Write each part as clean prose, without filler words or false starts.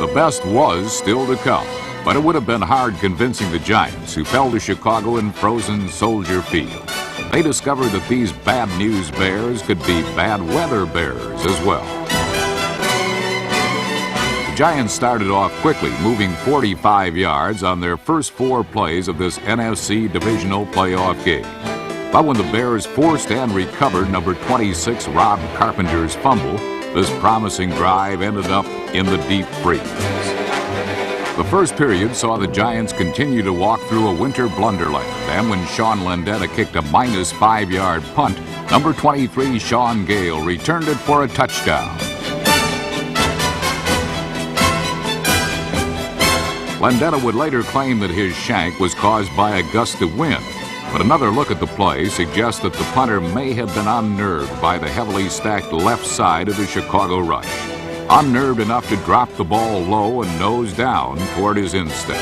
The best was still to come, but it would have been hard convincing the Giants, who fell to Chicago in frozen Soldier Field. They discovered that these bad news Bears could be bad weather Bears as well. The Giants started off quickly, moving 45 yards on their first 4 plays of this NFC Divisional playoff game. But when the Bears forced and recovered number 26 Rob Carpenter's fumble, this promising drive ended up in the deep freeze. The first period saw the Giants continue to walk through a winter blunderland, and when Sean Landeta kicked a -5-yard punt, number 23 Sean Gale returned it for a touchdown. Landeta would later claim that his shank was caused by a gust of wind, but another look at the play suggests that the punter may have been unnerved by the heavily stacked left side of the Chicago rush. Unnerved enough to drop the ball low and nose down toward his instep.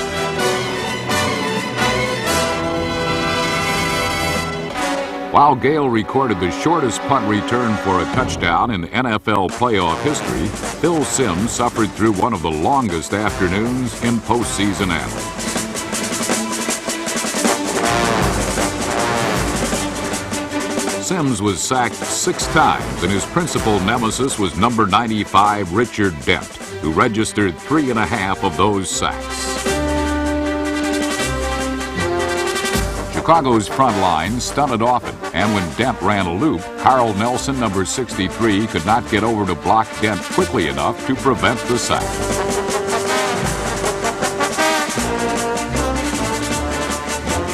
While Gale recorded the shortest punt return for a touchdown in NFL playoff history, Phil Simms suffered through one of the longest afternoons in postseason annals. Simms was sacked 6 times, and his principal nemesis was number 95 Richard Dent, who registered 3.5 of those sacks. Chicago's front line stunted often, and when Dent ran a loop, Carl Nelson, number 63, could not get over to block Dent quickly enough to prevent the sack.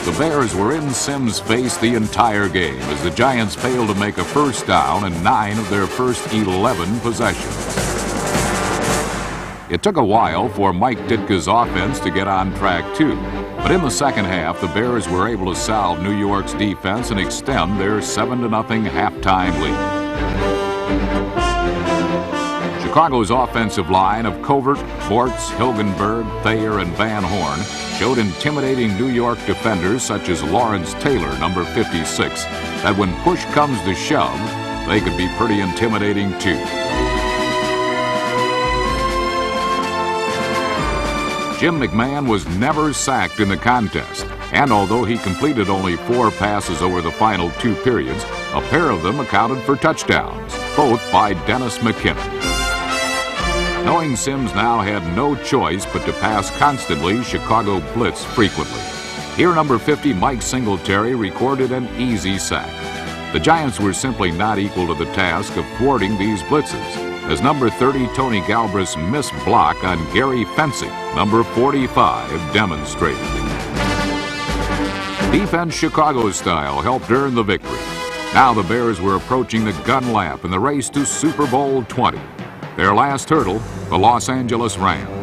The Bears were in Simms' face the entire game as the Giants failed to make a first down in 9 of their first 11 possessions. It took a while for Mike Ditka's offense to get on track too, but in the second half, the Bears were able to salve New York's defense and extend their 7-0 halftime lead. Chicago's offensive line of Covert, Bortz, Hilgenberg, Thayer, and Van Horn showed intimidating New York defenders such as Lawrence Taylor, number 56, that when push comes to shove, they could be pretty intimidating too. Jim McMahon was never sacked in the contest, and although he completed only 4 passes over the final 2 periods, a pair of them accounted for touchdowns, both by Dennis McKinnon. Knowing Simms now had no choice but to pass constantly, Chicago blitzed frequently. Here, number 50 Mike Singletary recorded an easy sack. The Giants were simply not equal to the task of thwarting these blitzes, as number 30 Tony Galbraith's missed block on Gary Fencing, number 45, demonstrated. Defense Chicago style helped earn the victory. Now the Bears were approaching the gun lap in the race to Super Bowl 20. Their last hurdle, the Los Angeles Rams.